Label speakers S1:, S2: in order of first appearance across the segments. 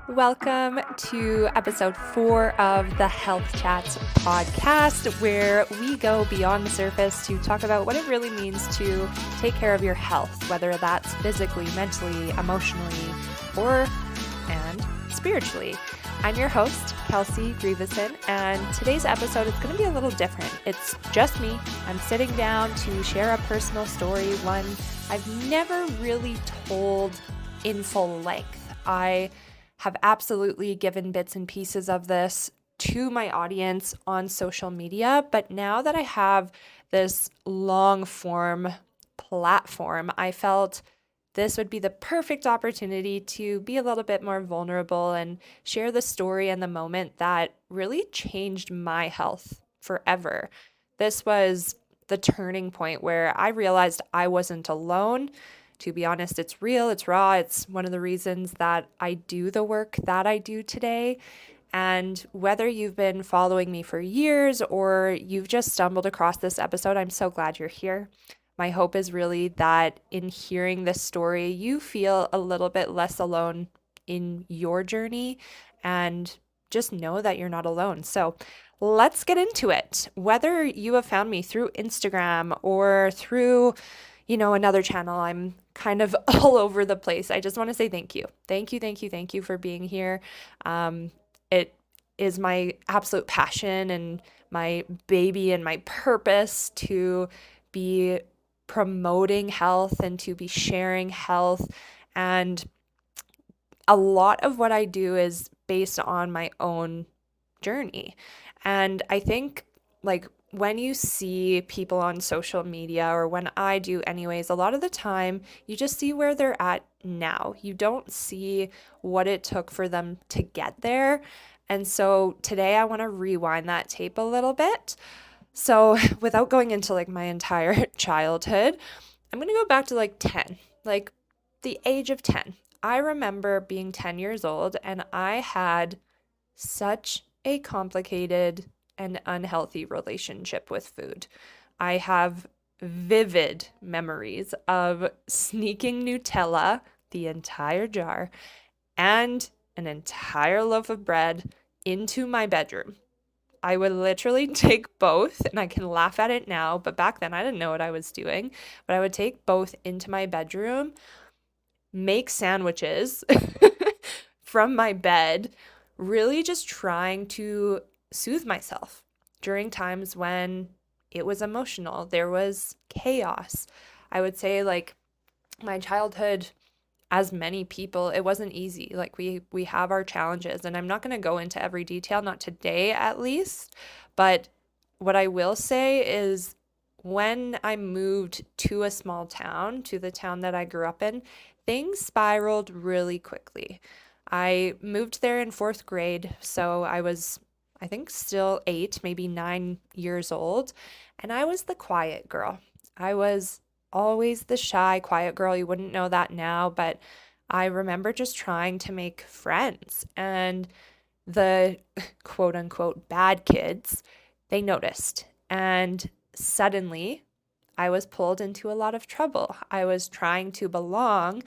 S1: Welcome to episode 4 of the Health Chats podcast, where we go beyond the surface to talk about what it really means to take care of your health, whether that's physically, mentally, emotionally, and spiritually. I'm your host, Kelsea Grieveson, and today's episode is going to be a little different. It's just me. I'm sitting down to share a personal story, one I've never really told in full length. I have absolutely given bits and pieces of this to my audience on social media, but now that I have this long form platform, I felt this would be the perfect opportunity to be a little bit more vulnerable and share the story and the moment that really changed my health forever. This was the turning point where I realized I wasn't alone. To be honest, it's real, it's raw. It's one of the reasons that I do the work that I do today. And whether you've been following me for years or you've just stumbled across this episode, I'm so glad you're here. My hope is really that in hearing this story, you feel a little bit less alone in your journey and just know that you're not alone. So let's get into it. Whether you have found me through Instagram or through another channel, I'm kind of all over the place. I just want to say thank you. Thank you for being here. It is my absolute passion and my baby and my purpose to be promoting health and to be sharing health. And a lot of what I do is based on my own journey. And I think when you see people on social media, or when I do anyways, a lot of the time you just see where they're at now. You don't see what it took for them to get there. And so today I want to rewind that tape a little bit. So without going into my entire childhood, I'm going to go back to 10, the age of 10. I remember being 10 years old and I had such a complicated and unhealthy relationship with food. I have vivid memories of sneaking Nutella, the entire jar, and an entire loaf of bread into my bedroom. I would literally take both, and I can laugh at it now, but back then I didn't know what I was doing. But I would take both into my bedroom, make sandwiches from my bed, really just trying to soothe myself during times when it was emotional. There was chaos. I would say my childhood, as many people, it wasn't easy. We have our challenges, and I'm not going to go into every detail, not today at least, but what I will say is when I moved to a small town, to the town that I grew up in, things spiraled really quickly. I moved there in 4th grade, so I was still 8, maybe 9 years old, and I was the quiet girl. I was always the shy, quiet girl. You wouldn't know that now, but I remember just trying to make friends. And the quote unquote bad kids, they noticed. And suddenly I was pulled into a lot of trouble. I was trying to belong.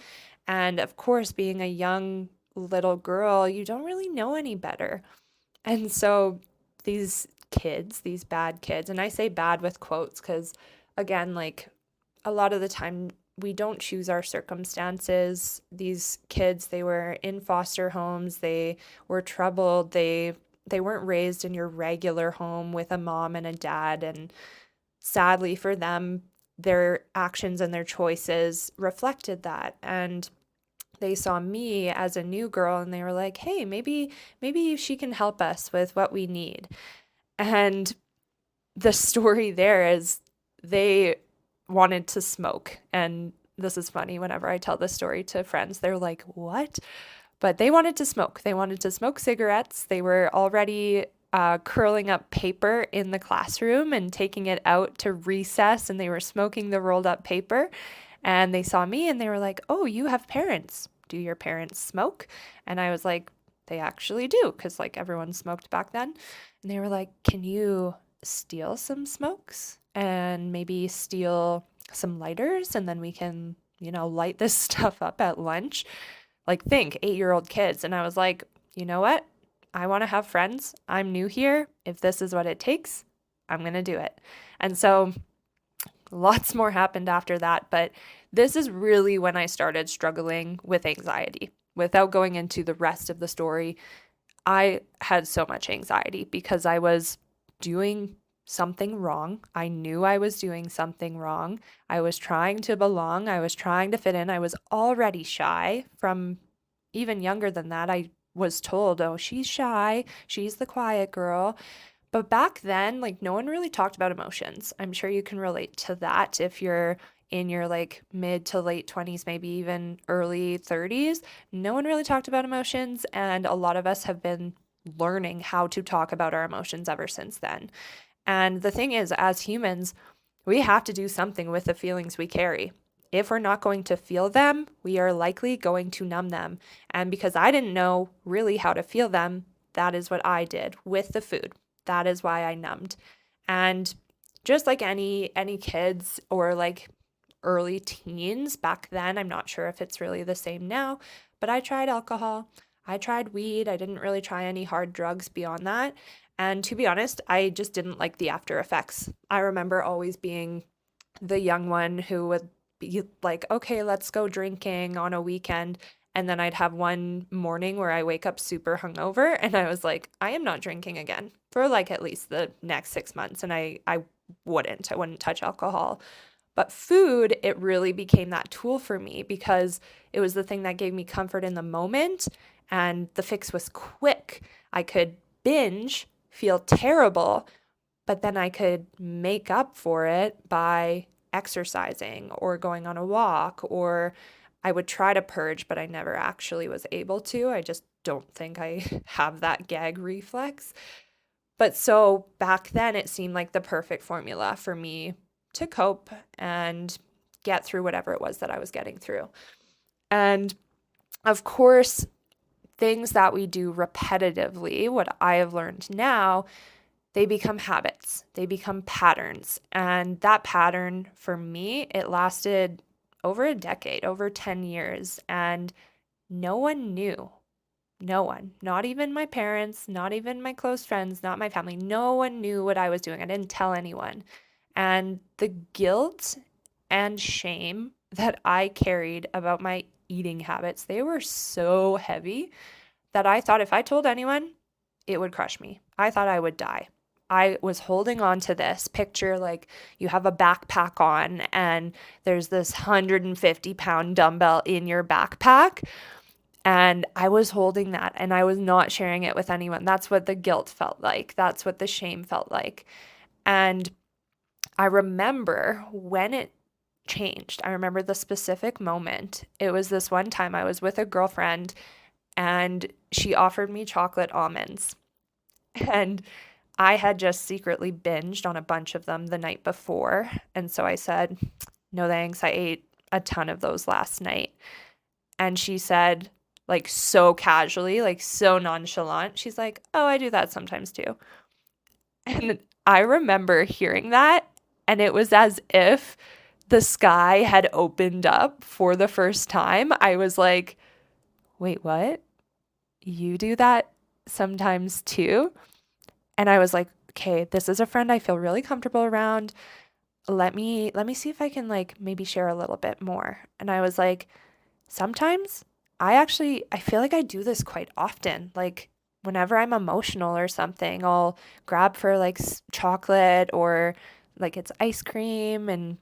S1: And of course, being a young little girl, you don't really know any better. And so these kids, these bad kids, and I say bad with quotes because, again, a lot of the time we don't choose our circumstances. These kids, they were in foster homes. They were troubled. They weren't raised in your regular home with a mom and a dad. And sadly for them, their actions and their choices reflected that. And they saw me as a new girl and they were like, hey, maybe she can help us with what we need. And the story there is they wanted to smoke. And this is funny, whenever I tell this story to friends, they're like, what? But they wanted to smoke. They wanted to smoke cigarettes. They were already curling up paper in the classroom and taking it out to recess, and they were smoking the rolled up paper. And they saw me and they were like, oh, you have parents. Do your parents smoke? And I was like, they actually do, because everyone smoked back then. And they were like, can you steal some smokes and maybe steal some lighters, and then we can, light this stuff up at lunch? Think 8-year-old kids. And I was like, you know what? I want to have friends. I'm new here. If this is what it takes, I'm going to do it. And so lots more happened after that. But this is really when I started struggling with anxiety. Without going into the rest of the story, I had so much anxiety because I was doing something wrong. I knew I was doing something wrong. I was trying to belong. I was trying to fit in. I was already shy from even younger than that. I was told, oh, she's shy. She's the quiet girl. But back then, like, no one really talked about emotions. I'm sure you can relate to that if you're in your like mid to late 20s, maybe even early 30s. No one really talked about emotions, and a lot of us have been learning how to talk about our emotions ever since then. And the thing is, as humans, we have to do something with the feelings we carry. If we're not going to feel them, we are likely going to numb them. And because I didn't know really how to feel them, that is what I did with the food. That is why I numbed. And just like any kids or like early teens back then, I'm not sure if it's really the same now, but I tried alcohol. I tried weed. I didn't really try any hard drugs beyond that. And to be honest, I just didn't like the after effects. I remember always being the young one who would be like, okay, let's go drinking on a weekend. And then I'd have one morning where I wake up super hungover and I was like, I am not drinking again for like at least the next 6 months. And I wouldn't touch alcohol. But food, it really became that tool for me because it was the thing that gave me comfort in the moment. And the fix was quick. I could binge, feel terrible, but then I could make up for it by exercising or going on a walk, or I would try to purge, but I never actually was able to. I just don't think I have that gag reflex. But so back then, it seemed like the perfect formula for me to cope and get through whatever it was that I was getting through. And of course, things that we do repetitively, what I have learned now, they become habits, they become patterns. And that pattern for me, it lasted over a decade, over 10 years. And no one knew. No one, not even my parents, not even my close friends, not my family. No one knew what I was doing. I didn't tell anyone. And the guilt and shame that I carried about my eating habits, they were so heavy that I thought if I told anyone, it would crush me. I thought I would die. I was holding on to this picture like you have a backpack on and there's this 150-pound dumbbell in your backpack. And I was holding that and I was not sharing it with anyone. That's what the guilt felt like. That's what the shame felt like. And I remember when it changed. I remember the specific moment. It was this one time I was with a girlfriend and she offered me chocolate almonds. And I had just secretly binged on a bunch of them the night before. And so I said, no thanks. I ate a ton of those last night. And she said, like so casually, like so nonchalant, she's like, oh, I do that sometimes too. And I remember hearing that, and it was as if the sky had opened up for the first time. I was like, wait, what? You do that sometimes too? And I was like, okay, this is a friend I feel really comfortable around. Let me see if I can like maybe share a little bit more. And I was like, sometimes I feel like I do this quite often. Like whenever I'm emotional or something, I'll grab for like chocolate or like it's ice cream. And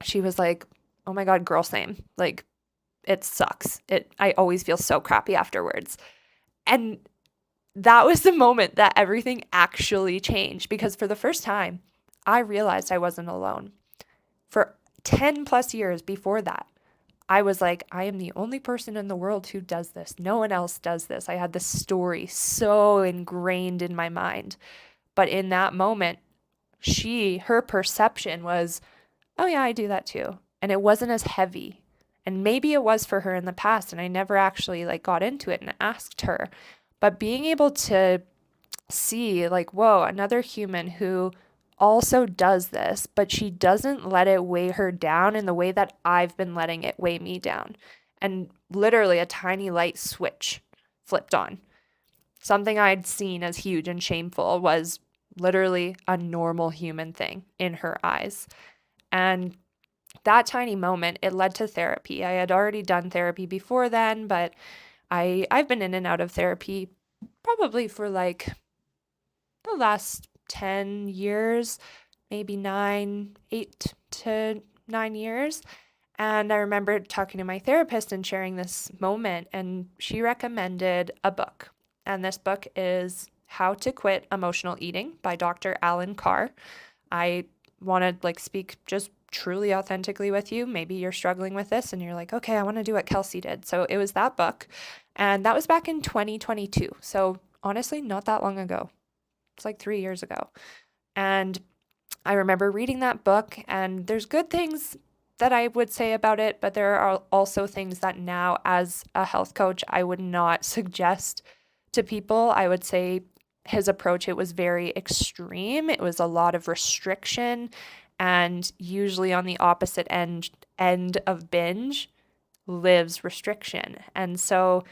S1: she was like, oh my God, girl, same. Like it sucks. I always feel so crappy afterwards. And that was the moment that everything actually changed because for the first time, I realized I wasn't alone. For 10 plus years before that, I was like, I am the only person in the world who does this. No one else does this. I had this story so ingrained in my mind. But in that moment, her perception was, oh yeah, I do that too. And it wasn't as heavy. And maybe it was for her in the past. And I never actually like got into it and asked her. But being able to see like, whoa, another human who also does this, but she doesn't let it weigh her down in the way that I've been letting it weigh me down. And literally a tiny light switch flipped on. something I'd seen as huge and shameful was literally a normal human thing in her eyes. And that tiny moment, it led to therapy. I had already done therapy before then, but I've been in and out of therapy probably for like the last 10 years, maybe 8 to 9 years. And I remember talking to my therapist and sharing this moment, and she recommended a book. And this book is How to Quit Emotional Eating by Dr. Alan Carr. I want to speak just truly authentically with you. Maybe you're struggling with this and you're like, okay, I want to do what Kelsey did. So it was that book. And that was back in 2022. So honestly, not that long ago. It's like 3 years ago. And I remember reading that book, and there's good things that I would say about it, but there are also things that now, as a health coach, I would not suggest to people. I would say his approach, it was very extreme. It was a lot of restriction, and usually on the opposite end of binge lives restriction. And so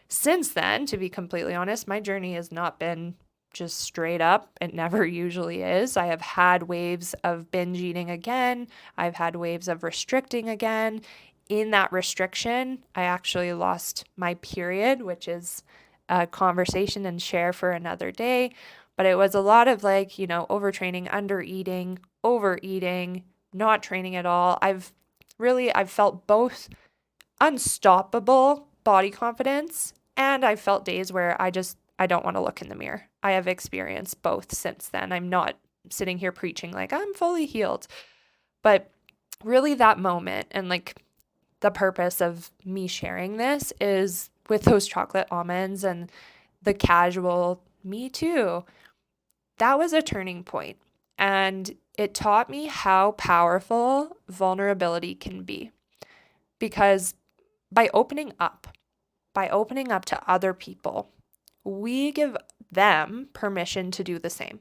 S1: since then, to be completely honest, my journey has not been just straight up. It never usually is. I have had waves of binge eating again. I've had waves of restricting again. In that restriction, I actually lost my period, which is a conversation and share for another day. But it was a lot of overtraining, undereating, overeating, not training at all. I've felt both unstoppable body confidence, and I felt days where I don't want to look in the mirror. I have experienced both since then. I'm not sitting here preaching like I'm fully healed, but really that moment and the purpose of me sharing this is with those chocolate almonds and the casual me too. That was a turning point, and it taught me how powerful vulnerability can be, because by opening up to other people, we give them permission to do the same.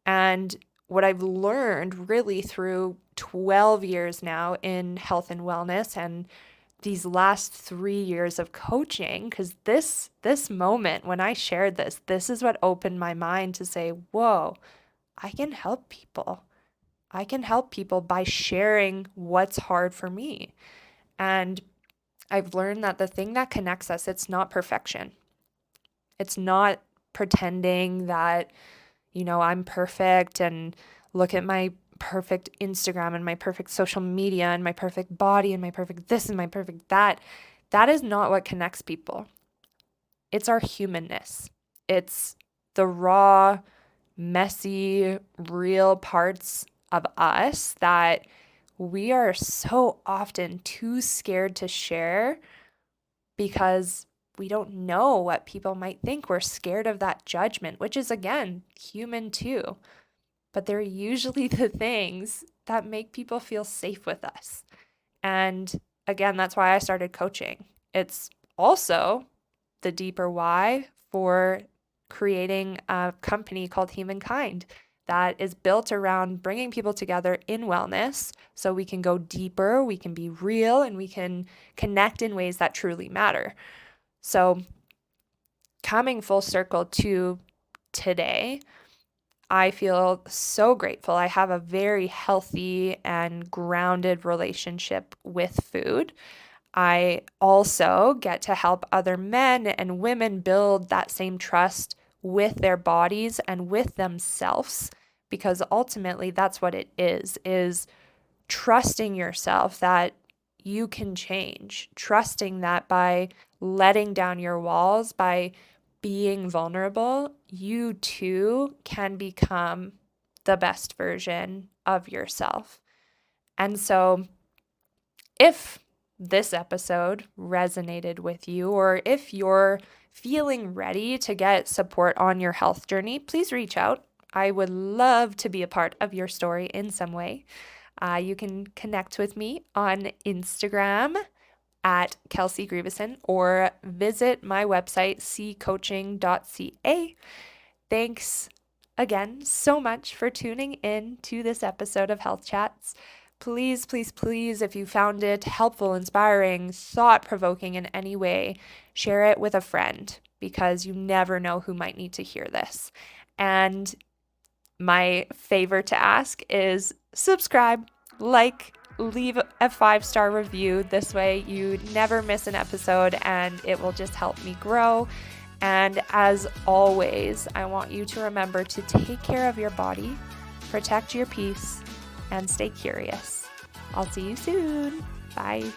S1: And what I've learned really through 12 years now in health and wellness, and these last 3 years of coaching, because this moment when I shared this is what opened my mind to say, whoa, I can help people. I can help people by sharing what's hard for me. And I've learned that the thing that connects us, it's not perfection. It's not pretending that, I'm perfect and look at my perfect Instagram and my perfect social media and my perfect body and my perfect this and my perfect that. That is not what connects people. It's our humanness. It's the raw, messy, real parts of us that we are so often too scared to share because we don't know what people might think. We're scared of that judgment, which is, again, human too. But they're usually the things that make people feel safe with us. And again, that's why I started coaching. It's also the deeper why for creating a company called Humankind that is built around bringing people together in wellness so we can go deeper, we can be real, and we can connect in ways that truly matter. So coming full circle to today, I feel so grateful. I have a very healthy and grounded relationship with food. I also get to help other men and women build that same trust with their bodies and with themselves, because ultimately that's what it is trusting yourself that you can change, trusting that by letting down your walls, by being vulnerable, you too can become the best version of yourself. And so if this episode resonated with you, or if you're feeling ready to get support on your health journey, please reach out. I would love to be a part of your story in some way. You can connect with me on Instagram at Kelsey Grieveson, or visit my website, ccoaching.ca. Thanks again so much for tuning in to this episode of Health Chats. please, please, please, if you found it helpful, inspiring, thought-provoking in any way, share it with a friend because you never know who might need to hear this. And my favor to ask is subscribe, leave a 5-star review. This way you never miss an episode and it will just help me grow. And as always, I want you to remember to take care of your body, protect your peace, and stay curious. I'll see you soon. Bye.